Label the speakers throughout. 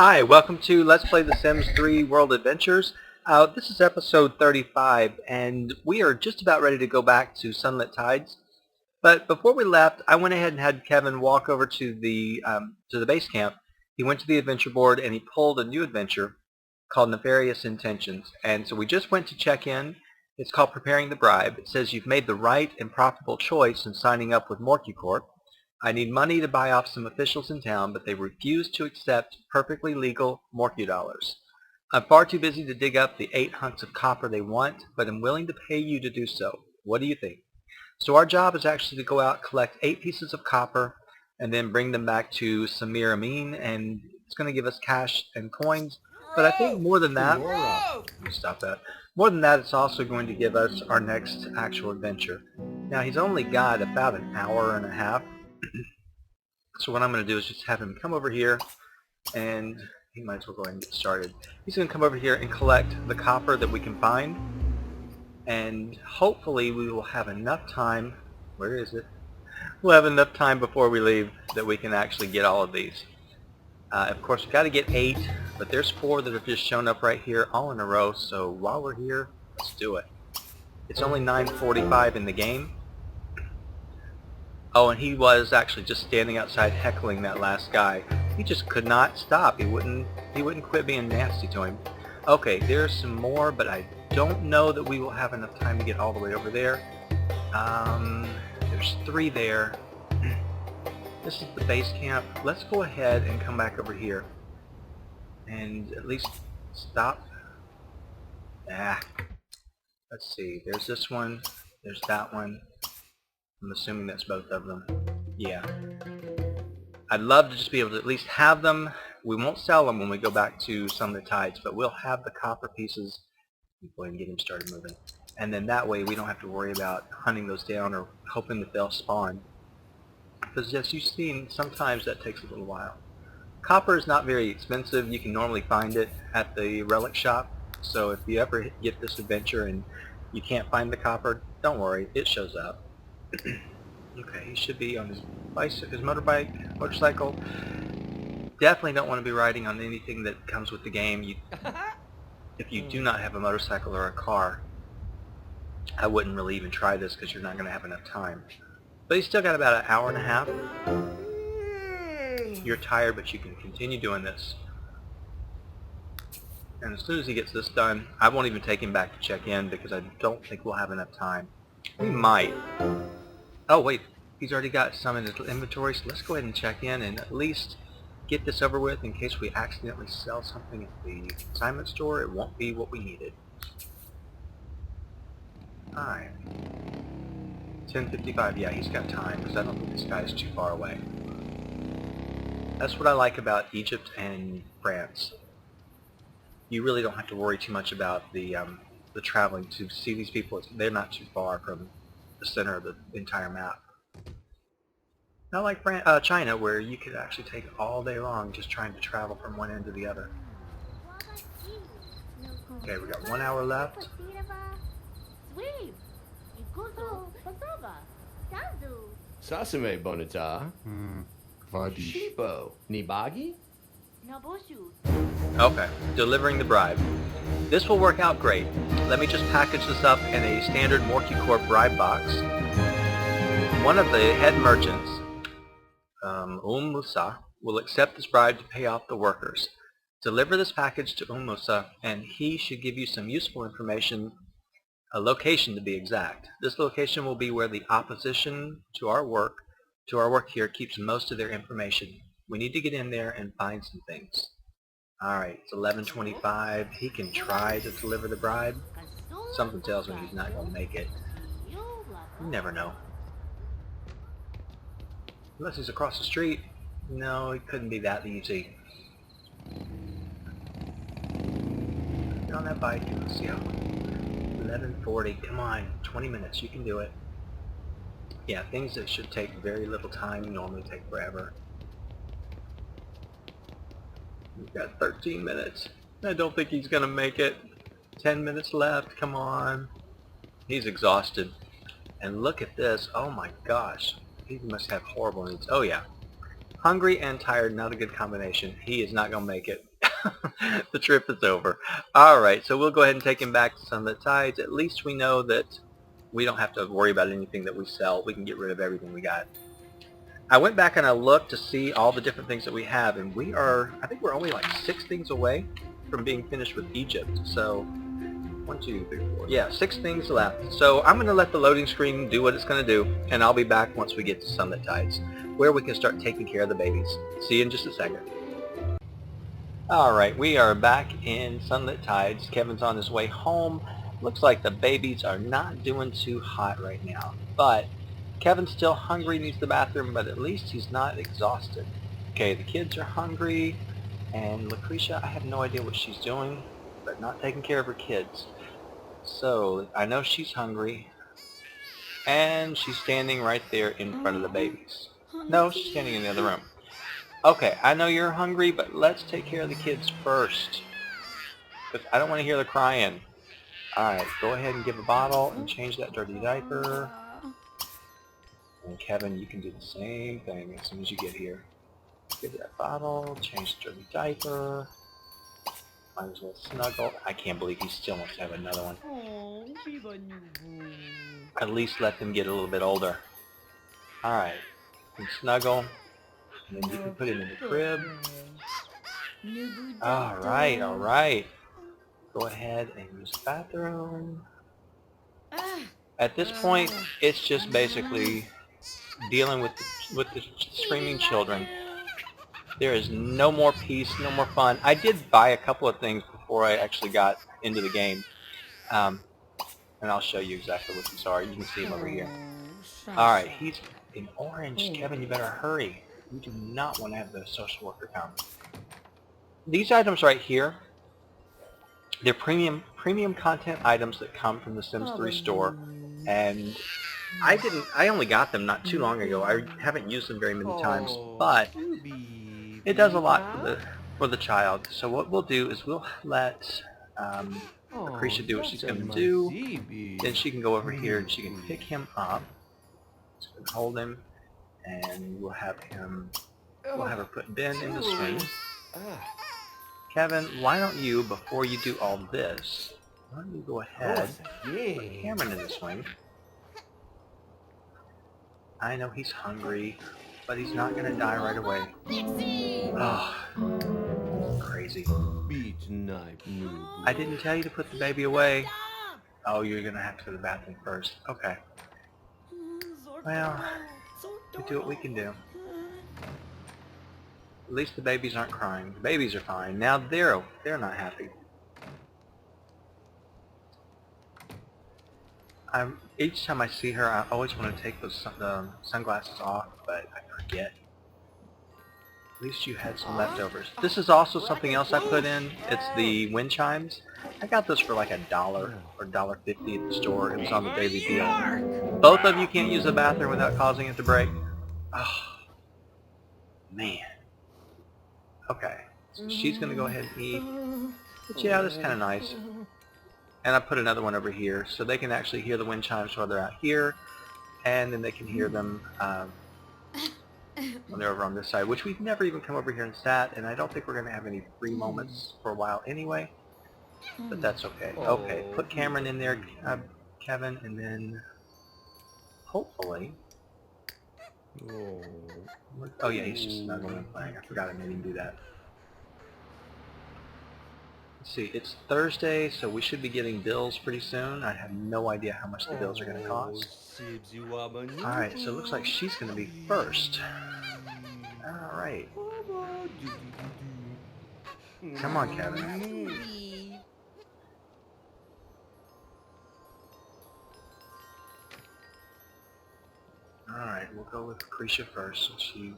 Speaker 1: Hi, welcome to Let's Play The Sims 3 World Adventures. This is episode 35, and we are just about ready to go back to Sunlit Tides. But before we left, I went ahead and had Kevin walk over to the base camp. He went to the adventure board and he pulled a new adventure called Nefarious Intentions. And so we just went to check in. It's called Preparing the Bribe. It says you've made the right and profitable choice in signing up with Morky Corp. I need money to buy off some officials in town, but they refuse to accept perfectly legal Morky dollars. I'm far too busy to dig up the 8 hunks of copper they want, but I'm willing to pay you to do so. What do you think? So our job is actually to go out, collect 8 pieces of copper, and then bring them back to Samir Amin, and it's going to give us cash and coins. But I think more than that, let me stop that. More than that, it's also going to give us our next actual adventure. Now he's only got about an hour and a half. So what I'm going to do is just have him come over here, and he might as well go ahead and get started. He's going to come over here and collect the copper that we can find, and hopefully we will have enough time. Where is it? We'll have enough time before we leave that we can actually get all of these. Of course, we've got to get 8, but there's 4 that have just shown up right here all in a row, so while we're here, let's do it. It's only 9:45 in the game. Oh, and he was actually just standing outside heckling that last guy. He just could not stop. He wouldn't quit being nasty to him. Okay, there's some more, but I don't know that we will have enough time to get all the way over there. There's 3 there. This is the base camp. Let's go ahead and come back over here and at least stop. Let's see. There's this one. There's that one. I'm assuming that's both of them. Yeah. I'd love to just be able to at least have them. We won't sell them when we go back to Sunlit Tides, but we'll have the copper pieces. Go ahead and get him started moving. And then that way we don't have to worry about hunting those down or hoping that they'll spawn. Because as you've seen, sometimes that takes a little while. Copper is not very expensive. You can normally find it at the relic shop. So if you ever get this adventure and you can't find the copper, don't worry, it shows up. Okay, he should be on his bicycle, his motorcycle. Definitely don't want to be riding on anything that comes with the game. If you do not have a motorcycle or a car, I wouldn't really even try this because you're not going to have enough time. But he's still got about an hour and a half. You're tired, but you can continue doing this. And as soon as he gets this done, I won't even take him back to check in because I don't think we'll have enough time. We might. Oh wait, he's already got some in his inventory, so let's go ahead and check in and at least get this over with in case we accidentally sell something at the consignment store. It won't be what we needed. Alright. 10:55, yeah, he's got time because I don't think this guy is too far away. That's what I like about Egypt and France. You really don't have to worry too much about the traveling to see these people. They're not too far from the center of the entire map. Not like China, where you could actually take all day long just trying to travel from one end to the other. Okay, we got 1 hour left.
Speaker 2: Sasame bonita.
Speaker 3: Vadi.
Speaker 2: Shipo. Nibagi?
Speaker 1: Okay, delivering the bribe. This will work out great. Let me just package this up in a standard Morky Corp bribe box. One of the head merchants, Musa, will accept this bribe to pay off the workers. Deliver this package to Musa, and he should give you some useful information, a location to be exact. This location will be where the opposition to our work here keeps most of their information. We need to get in there and find some things. Alright, it's 11:25. He can try to deliver the bribe. Something tells me he's not going to make it. You never know. Unless he's across the street. No, it couldn't be that easy. Get on that bike and let's see how. 11:40. Come on, 20 minutes. You can do it. Yeah, things that should take very little time normally take forever. We've got 13 minutes. I don't think he's going to make it. 10 minutes left. Come on. He's exhausted. And look at this. Oh my gosh. He must have horrible needs. Oh yeah. Hungry and tired, not a good combination. He is not going to make it. The trip is over. Alright, so we'll go ahead and take him back to Sunlit Tides. At least we know that we don't have to worry about anything that we sell. We can get rid of everything we got. I went back and I looked to see all the different things that we have, and I think we're only like 6 things away from being finished with Egypt. So, 1, 2, 3, 4. Yeah, 6 things left. So I'm going to let the loading screen do what it's going to do, and I'll be back once we get to Sunlit Tides, where we can start taking care of the babies. See you in just a second. Alright, we are back in Sunlit Tides. Kevin's on his way home. Looks like the babies are not doing too hot right now, but Kevin's still hungry, needs the bathroom, but at least he's not exhausted. Okay, the kids are hungry, and Lucretia, I have no idea what she's doing, but not taking care of her kids. So, I know she's hungry, and she's standing right there in front of the babies. No, she's standing in the other room. Okay, I know you're hungry, but let's take care of the kids first, because I don't want to hear the crying. Alright, go ahead and give a bottle and change that dirty diaper. And Kevin, you can do the same thing as soon as you get here. Give that bottle, change the dirty diaper. Might as well snuggle. I can't believe he still wants to have another one. At least let them get a little bit older. Alright, you can snuggle. And then you can put him in the crib. Alright, alright. Go ahead and use the bathroom. At this point, it's just basically dealing with the screaming children. There is no more peace, no more fun. I did buy a couple of things before I actually got into the game. And I'll show you exactly what these are. You can see them over here. Alright, he's in orange. Kevin, you better hurry. We do not want to have the social worker come. These items right here, they're premium content items that come from the Sims 3 store, and I only got them not too long ago. I haven't used them very many times, but it does a lot for the child. So what we'll do is we'll let Lucretia do what she's going to do. Then she can go over here and she can pick him up. So we can hold him, and we'll have her put Ben in the swing. Kevin, why don't you, before you do all this, why don't you go ahead and put Cameron in the swing. I know he's hungry, but he's not going to die right away. Oh, crazy. I didn't tell you to put the baby away. Oh, you're going to have to go to the bathroom first. Okay. Well, we do what we can do. At least the babies aren't crying. The babies are fine. Now they're not happy. Each time I see her, I always want to take those sunglasses off, but I forget. At least you had some leftovers. This is also something else I put in. It's the wind chimes. I got those for like $1 or $1.50 at the store. It was on the daily deal. Both of you can't use the bathroom without causing it to break. Oh, man. Okay, so she's going to go ahead and eat. But yeah, that's kind of nice. And I put another one over here so they can actually hear the wind chimes while they're out here. And then they can hear them when they're over on this side, which we've never even come over here and sat. And I don't think we're going to have any free moments for a while anyway. But that's okay. Okay, put Cameron in there, Kevin, and then hopefully... Oh yeah, he's just snuggling and playing. I forgot I made him do that. Let's see, it's Thursday, so we should be getting bills pretty soon. I have no idea how much the bills are going to cost. Alright, so it looks like she's going to be first. Alright. Come on, Kevin. Alright, we'll go with Lucretia first, since she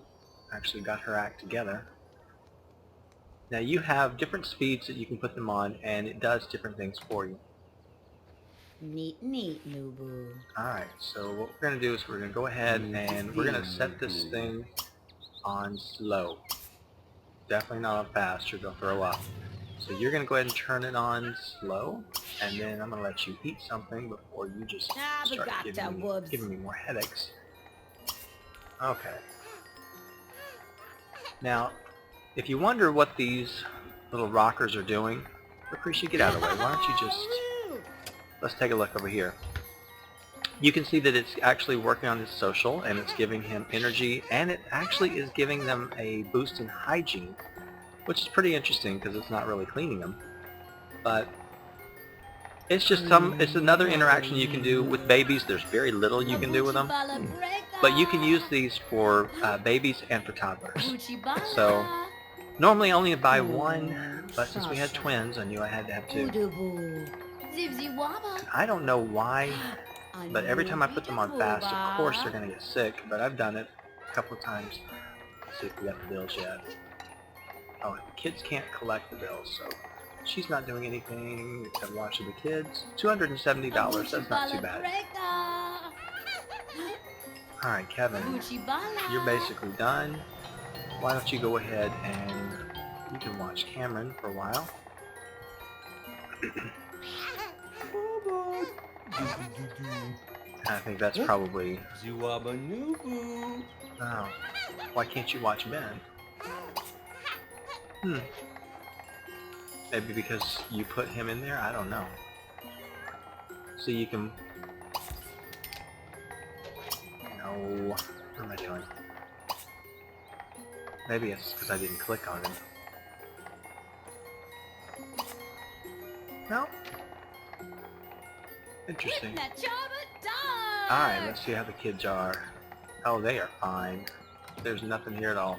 Speaker 1: actually got her act together. Now you have different speeds that you can put them on, and it does different things for you.
Speaker 3: Neat, Nubu.
Speaker 1: Alright, so what we're going to do is we're going to go ahead and we're going to set this thing on slow. Definitely not on fast, or they'll throw up. So you're going to go ahead and turn it on slow, and then I'm going to let you eat something before you just start giving me more headaches. Okay. Now, if you wonder what these little rockers are doing. Lucretia, get out of the way. Why don't you just... Let's take a look over here. You can see that it's actually working on his social, and it's giving him energy, and it actually is giving them a boost in hygiene, which is pretty interesting because it's not really cleaning them. But it's just it's another interaction you can do with babies. There's very little you can do with them, but you can use these for babies and for toddlers. So normally I only buy one, but since we had twins, I knew I had to have two. I don't know why, but every time I put them on fast, of course they're going to get sick, but I've done it a couple of times. Let's see if we got the bills yet. Oh, the kids can't collect the bills, so she's not doing anything except watching the kids. $270, that's not too bad. Alright, Kevin, you're basically done. Why don't you go ahead and you can watch Cameron for a while. I think that's probably... Oh, why can't you watch Ben? Maybe because you put him in there? I don't know. So you can... No. What am I doing? Maybe it's because I didn't click on him. No? Interesting. Alright, let's see how the kids are. Oh, they are fine. There's nothing here at all.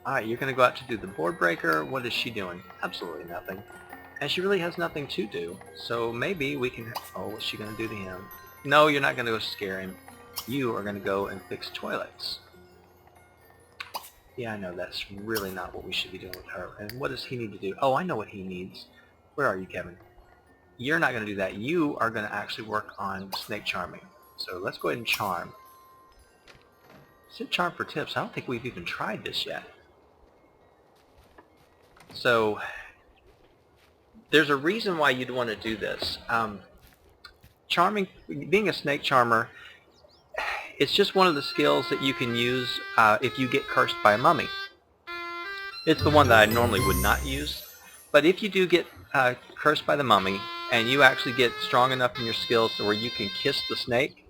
Speaker 1: Alright, you're going to go out to do the board breaker. What is she doing? Absolutely nothing. And she really has nothing to do. So maybe we can... Oh, what's she going to do to him? No, you're not going to go scare him. You are going to go and fix toilets. Yeah, I know, that's really not what we should be doing with her. And what does he need to do? Oh, I know what he needs. Where are you, Kevin? You're not going to do that. You are going to actually work on snake charming. So let's go ahead and charm. Sit charm for tips. I don't think we've even tried this yet. So there's a reason why you'd want to do this. Charming, being a snake charmer, it's just one of the skills that you can use if you get cursed by a mummy. It's the one that I normally would not use. But if you do get cursed by the mummy, and you actually get strong enough in your skills to where you can kiss the snake,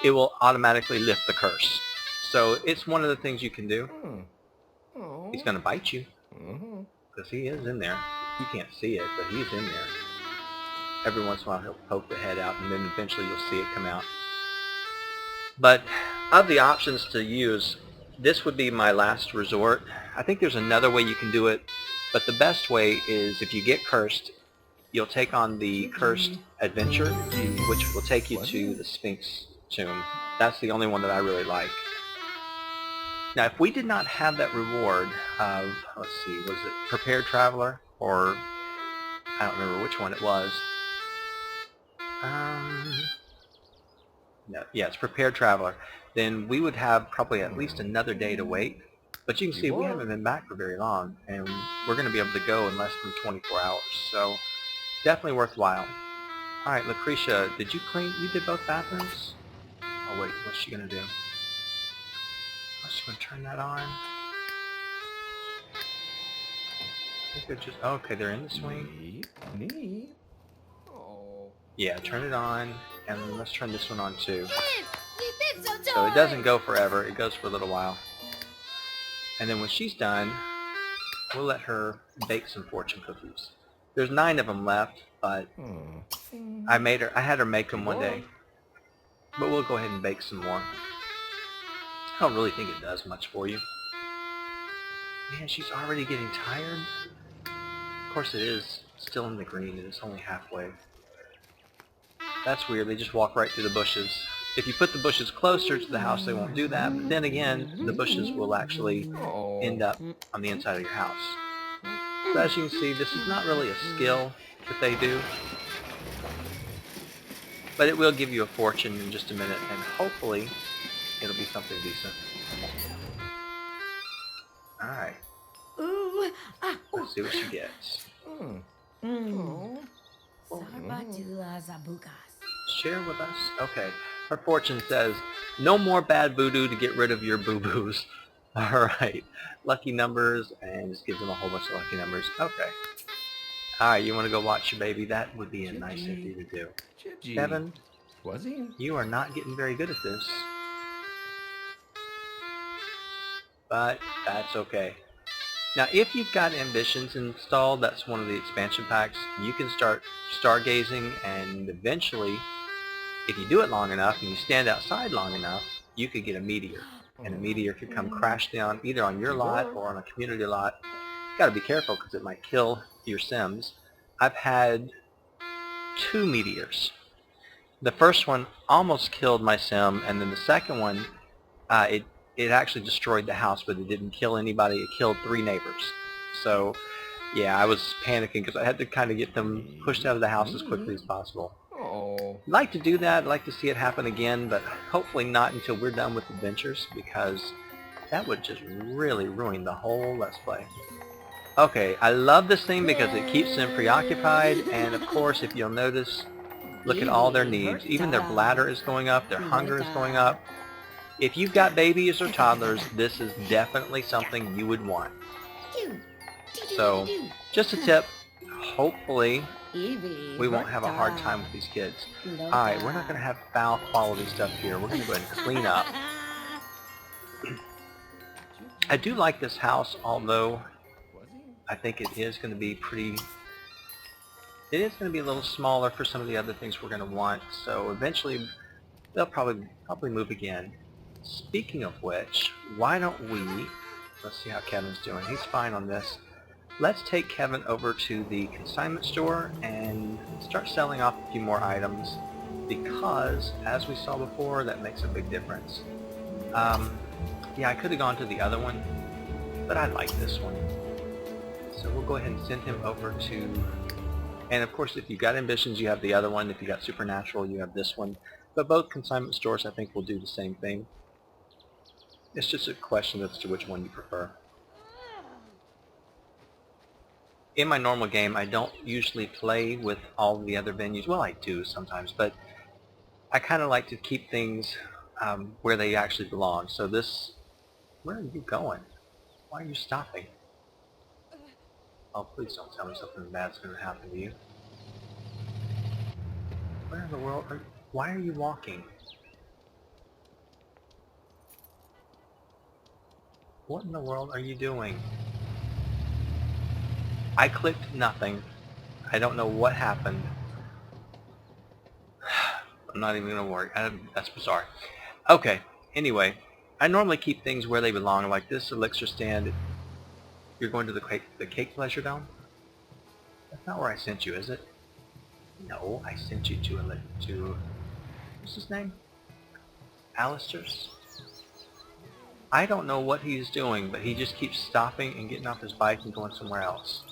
Speaker 1: it will automatically lift the curse. So it's one of the things you can do. He's going to bite you, because he is in there. You can't see it, but he's in there. Every once in a while he'll poke the head out, and then eventually you'll see it come out. But of the options to use, this would be my last resort. I think there's another way you can do it, but the best way is if you get cursed, you'll take on the cursed adventure, which will take you to the Sphinx tomb. That's the only one that I really like. Now, if we did not have that reward of, let's see, was it Prepared Traveler, or I don't remember which one it was. No, yeah, it's Prepared Traveler. Then we would have probably at least another day to wait. But you can see we haven't been back for very long, and we're going to be able to go in less than 24 hours. So definitely worthwhile. All right, Lucretia, did you clean? You did both bathrooms? Oh wait, what's she going to do? Oh, she's going to turn that on. I think they're just... Okay, they're in the swing. Yeah, turn it on, and let's turn this one on too. So it doesn't go forever, it goes for a little while. And then when she's done, we'll let her bake some fortune cookies. There's 9 of them left, but I had her make them one day. But we'll go ahead and bake some more. I don't really think it does much for you. Man, she's already getting tired. Of course it is still in the green, and it's only halfway. That's weird, they just walk right through the bushes. If you put the bushes closer to the house, they won't do that, but then again, the bushes will actually end up on the inside of your house. So as you can see, this is not really a skill that they do, but it will give you a fortune in just a minute, and hopefully it'll be something decent. Alright. Let's see what she gets. Share with us? Okay. Her fortune says, no more bad voodoo to get rid of your boo-boos. Alright, lucky numbers, and just gives them a whole bunch of lucky numbers. Okay. Alright, you want to go watch your baby? That would be a nice thing for you to do.
Speaker 2: Gigi.
Speaker 1: Kevin,
Speaker 2: Was he?
Speaker 1: you are not getting very good at this. But that's okay. Now, if you've got ambitions installed, that's one of the expansion packs, you can start stargazing, and eventually, if you do it long enough and you stand outside long enough, you could get a meteor. And a meteor could come crash down either on your lot or on a community lot. You gotta be careful because it might kill your Sims. I've had 2 meteors. The first one almost killed my Sim, and then the second one, it actually destroyed the house, but it didn't kill anybody. It killed 3 neighbors. So, yeah, I was panicking because I had to kind of get them pushed out of the house as quickly as possible.
Speaker 2: Oh.
Speaker 1: I'd like to do that. I'd like to see it happen again, but hopefully not until we're done with adventures, because that would just really ruin the whole Let's Play. Okay, I love this thing because it keeps them preoccupied, and of course, if you'll notice, look at all their needs. Even their bladder is going up, their hunger is going up. If you've got babies or toddlers, this is definitely something you would want. So, just a tip. Hopefully, we won't have a hard time with these kids. Alright, we're not going to have foul quality stuff here. We're going to go ahead and clean up. I do like this house, although I think it is going to be it is going to be a little smaller for some of the other things we're going to want, so eventually they'll probably move again. Speaking of which, why don't we, let's see how Kevin's doing. He's fine on this. Let's take Kevin over to the consignment store and start selling off a few more items, because, as we saw before, that makes a big difference. Yeah, I could have gone to the other one, but I like this one. So we'll go ahead and send him over to... And of course, if you've got ambitions, you have the other one. If you've got supernatural, you have this one. But both consignment stores, I think, will do the same thing. It's just a question as to which one you prefer. In my normal game, I don't usually play with all the other venues. Well, I do sometimes, but I kind of like to keep things where they actually belong. So this... Where are you going? Why are you stopping? Oh, please don't tell me something bad's going to happen to you. Where in the world are... Why are you walking? What in the world are you doing? I clicked nothing. I don't know what happened. I'm not even going to worry. That's bizarre. Okay, anyway. I normally keep things where they belong, like this elixir stand. You're going to the cake pleasure dome? That's not where I sent you, is it? No, I sent you to what's his name? Alistair's? I don't know what he's doing, but he just keeps stopping and getting off his bike and going somewhere else.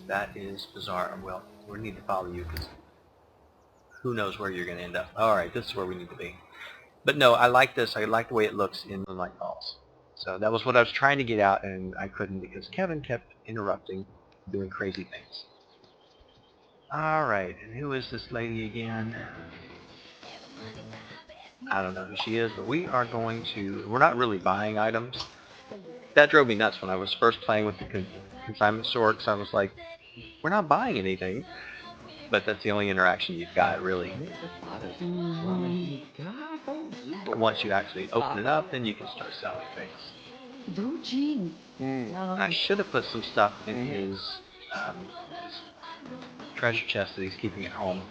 Speaker 1: That is bizarre. Well, we need to follow you, because who knows where you're going to end up. Alright, this is where we need to be. But no, I like this. I like the way it looks in Moonlight Falls. So that was what I was trying to get out, and I couldn't because Kevin kept interrupting, doing crazy things. Alright, and who is this lady again? I don't know who she is, but we are going to... We're not really buying items. That drove me nuts when I was first playing with the consignment store, because I was like, we're not buying anything. But that's the only interaction you've got, really. But once you actually open it up, then you can start selling things. I should have put some stuff in his treasure chest that he's keeping at home.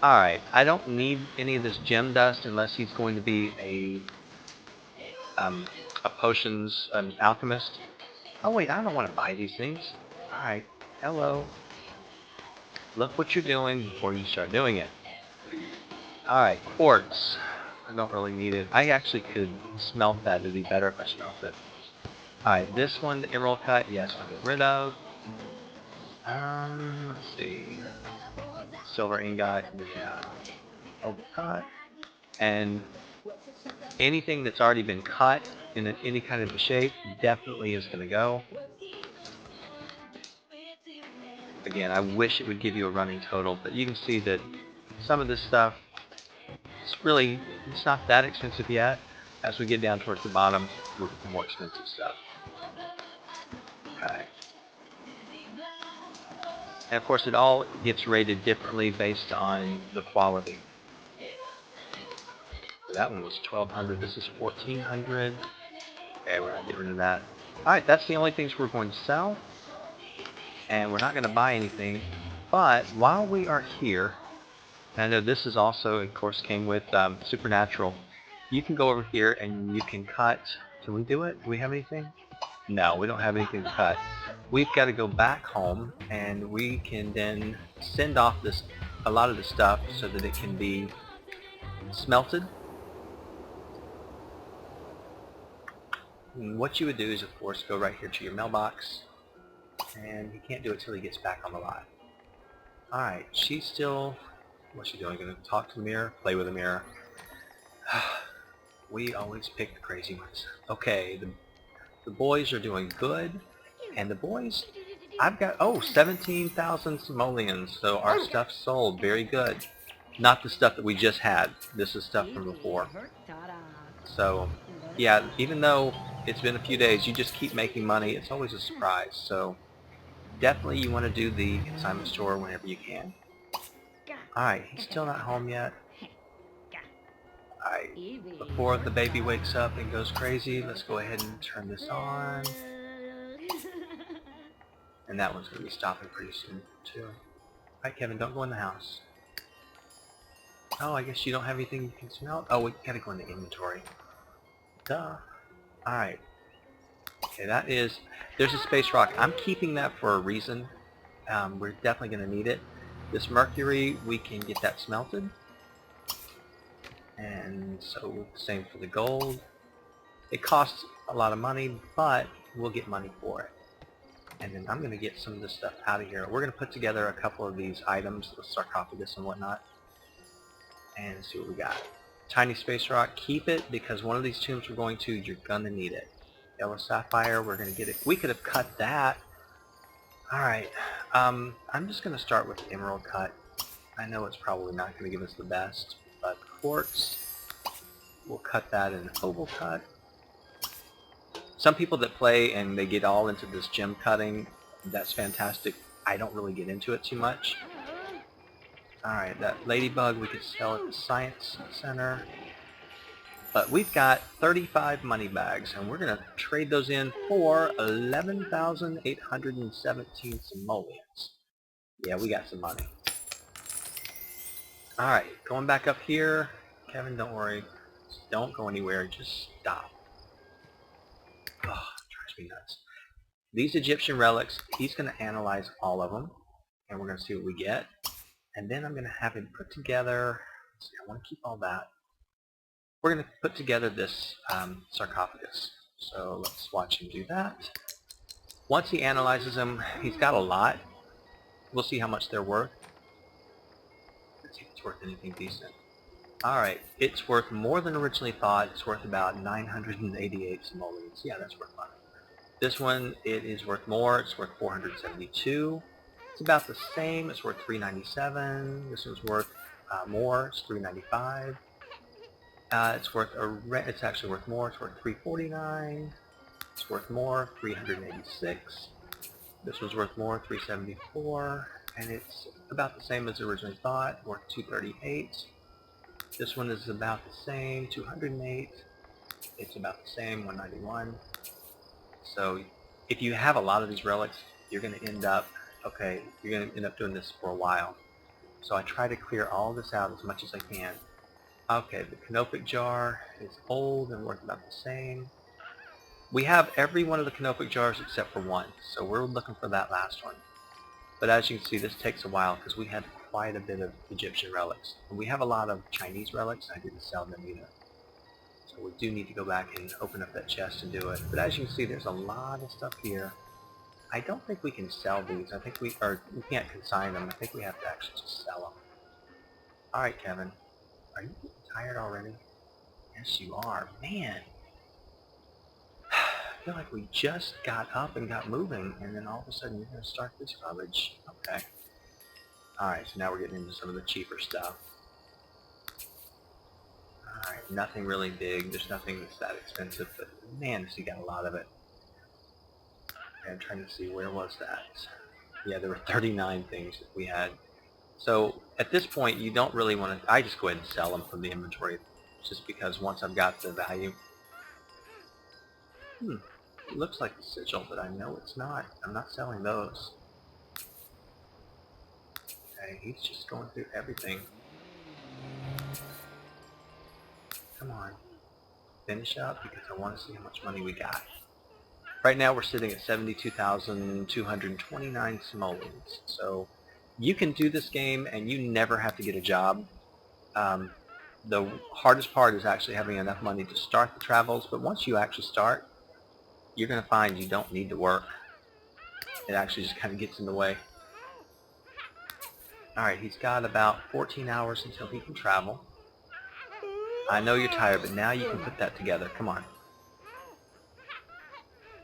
Speaker 1: Alright, I don't need any of this gem dust unless he's going to be a potions alchemist. Oh wait, I don't want to buy these things. Alright, hello. Look what you're doing before you start doing it. Alright, quartz. I don't really need it. I actually could smelt that. It'd be better if I smelt it. Alright, this one, the emerald cut, yes, I'll get rid of. Let's see. Silver ingot, yeah. Oh, cut. And anything that's already been cut in any kind of a shape definitely is going to go. Again, I wish it would give you a running total, but you can see that some of this stuff, it's not that expensive yet. As we get down towards the bottom, we'll get the more expensive stuff. Okay. And of course, it all gets rated differently based on the quality. So that one was 1,200. This is 1,400. Okay, we're gonna get rid of that. All right, that's the only things we're going to sell, and we're not going to buy anything. But while we are here, and I know this is also, of course, came with Supernatural. You can go over here and you can cut. Can we do it? Do we have anything? No, we don't have anything to cut. We've got to go back home, and we can then send off a lot of the stuff so that it can be smelted. And what you would do is, of course, go right here to your mailbox, and he can't do it till he gets back on the lot. All right, she's still. What's she doing? Gonna talk to the mirror? Play with the mirror? We always pick the crazy ones. Okay, the boys are doing good, and the boys, I've got 17,000 simoleons, so our stuff's sold. Very good. Not the stuff that we just had. This is stuff from before. So, yeah, even though it's been a few days, you just keep making money. It's always a surprise. So, definitely you want to do the consignment store whenever you can. Alright, he's still not home yet. Alright, before the baby wakes up and goes crazy, let's go ahead and turn this on. And that one's going to be stopping pretty soon, too. Alright, Kevin, don't go in the house. Oh, I guess you don't have anything you can smell? Oh, we gotta go into inventory. Duh. Alright. Okay, there's a space rock. I'm keeping that for a reason. We're definitely going to need it. This mercury, we can get that smelted. And so, same for the gold. It costs a lot of money, but we'll get money for it. And then I'm going to get some of this stuff out of here. We're going to put together a couple of these items, the sarcophagus and whatnot, and see what we got. Tiny space rock, keep it, because one of these tombs we're going to, you're going to need it. Yellow sapphire, we're going to get it. We could have cut that. Alright, I'm just going to start with the emerald cut. I know it's probably not going to give us the best, but quartz, we'll cut that in an oval cut. Some people that play and they get all into this gem cutting, that's fantastic. I don't really get into it too much. Alright, that ladybug we could sell at the Science Center. But we've got 35 money bags, and we're going to trade those in for 11,817 simoleons. Yeah, we got some money. Alright, going back up here. Kevin, don't worry. Don't go anywhere. Just stop. Oh, it drives me nuts. These Egyptian relics, he's going to analyze all of them, and we're going to see what we get. And then I'm going to have him put together, let's see, I want to keep all that. We're going to put together this sarcophagus. So let's watch him do that. Once he analyzes them, he's got a lot. We'll see how much they're worth. Let's see if it's worth anything decent. Alright, it's worth more than originally thought. It's worth about 988 simoleons. Yeah, that's worth money. This one, it is worth more. It's worth 472. It's about the same. It's worth 397. This one's worth more. It's 395. It's actually worth more. It's worth 349. It's worth more. 386. This one's worth more. 374. And it's about the same as originally thought. Worth 238. This one is about the same. 208. It's about the same. 191. So if you have a lot of these relics, you're going to end up doing this for a while. So I try to clear all this out as much as I can. Okay, the canopic jar is old and worth about the same. We have every one of the canopic jars except for one, so we're looking for that last one. But as you can see, this takes a while because we had quite a bit of Egyptian relics. And we have a lot of Chinese relics. I didn't sell them either. So we do need to go back and open up that chest and do it. But as you can see, there's a lot of stuff here. I don't think we can sell these. I think we can't consign them. I think we have to actually just sell them. Alright, Kevin. Are you getting tired already? Yes, you are. Man. I feel like we just got up and got moving, and then all of a sudden you're going to start this garbage. Okay. Alright, so now we're getting into some of the cheaper stuff. Alright, nothing really big. There's nothing that's that expensive, but man, has he got a lot of it. Okay, I'm trying to see, where was that? Yeah, there were 39 things that we had. So at this point, you don't really want to... I just go ahead and sell them from the inventory, just because once I've got the value... It looks like a sigil, but I know it's not. I'm not selling those. Okay, he's just going through everything. Come on. Finish up, because I want to see how much money we got. Right now we're sitting at 72,229 simoleons. So you can do this game and you never have to get a job. The hardest part is actually having enough money to start the travels, but once you actually start, you're going to find you don't need to work. It actually just kind of gets in the way. Alright, he's got about 14 hours until he can travel. I know you're tired, but now you can put that together. Come on.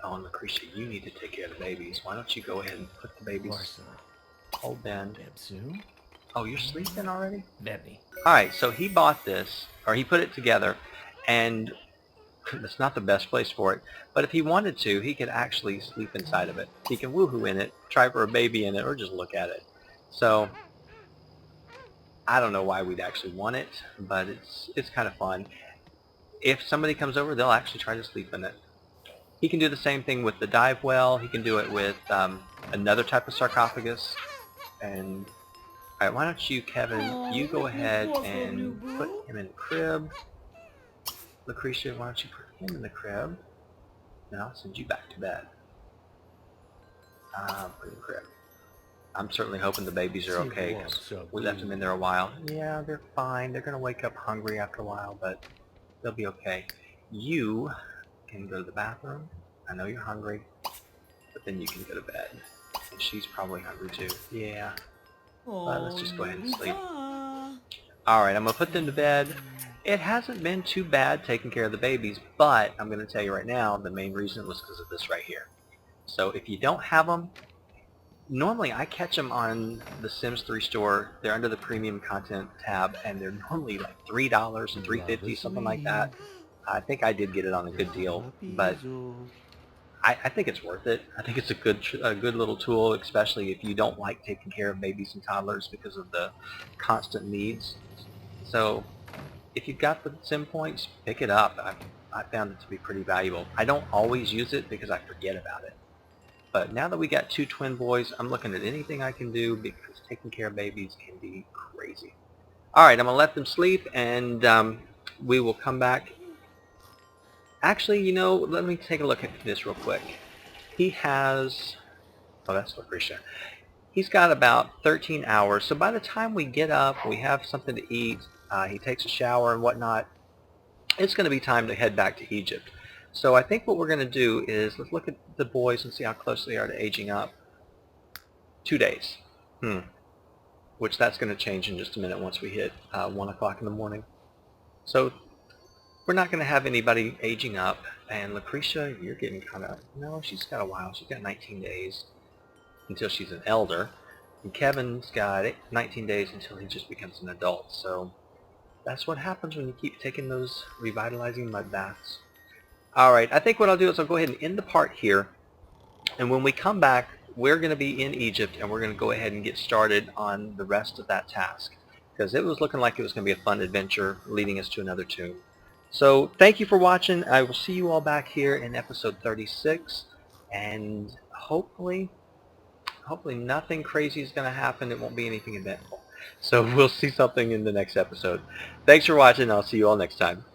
Speaker 1: Oh, and Lucretia, you need to take care of the babies. Why don't you go ahead and put the babies... Hold bend. Oh, you're sleeping already? Alright, so he bought this, or he put it together, and it's not the best place for it, but if he wanted to, he could actually sleep inside of it. He can woohoo in it, try for a baby in it, or just look at it. So, I don't know why we'd actually want it, but it's kind of fun. If somebody comes over, they'll actually try to sleep in it. He can do the same thing with the dive well. He can do it with another type of sarcophagus. And alright, why don't you, Kevin, you go ahead and put him in the crib. Lucretia, why don't you put him in the crib? And I'll send you back to bed. Put in the crib. I'm certainly hoping the babies are okay, because we left them in there a while. Yeah, they're fine. They're going to wake up hungry after a while, but they'll be okay. You can go to the bathroom. I know you're hungry, but then you can go to bed. And she's probably hungry too. Yeah. But let's just go ahead and sleep. Alright, I'm going to put them to bed. It hasn't been too bad taking care of the babies, but I'm going to tell you right now, the main reason was because of this right here. So if you don't have them, normally I catch them on the Sims 3 store. They're under the premium content tab, and they're normally like $3 and $3.50, something like that. I think I did get it on a good deal, but I think it's worth it. I think it's a good little tool, especially if you don't like taking care of babies and toddlers because of the constant needs. So if you've got the sim points, pick it up. I found it to be pretty valuable. I don't always use it because I forget about it. But now that we got 2 twin boys, I'm looking at anything I can do, because taking care of babies can be crazy. Alright, I'm going to let them sleep, and we will come back. Actually, you know, let me take a look at this real quick. He has... Oh, that's Lucretia. He's got about 13 hours, so by the time we get up, we have something to eat, he takes a shower and whatnot, it's going to be time to head back to Egypt. So I think what we're going to do is, let's look at the boys and see how close they are to aging up. 2 days. Which that's going to change in just a minute once we hit 1 o'clock in the morning. So we're not going to have anybody aging up. And Lucretia, you're getting kind of... No, she's got a while. She's got 19 days until she's an elder. And Kevin's got 19 days until he just becomes an adult. So that's what happens when you keep taking those revitalizing mud baths. Alright, I think what I'll do is I'll go ahead and end the part here. And when we come back, we're going to be in Egypt, and we're going to go ahead and get started on the rest of that task. Because it was looking like it was going to be a fun adventure leading us to another tomb. So thank you for watching. I will see you all back here in episode 36. And hopefully nothing crazy is going to happen. It won't be anything eventful. So we'll see something in the next episode. Thanks for watching. I'll see you all next time.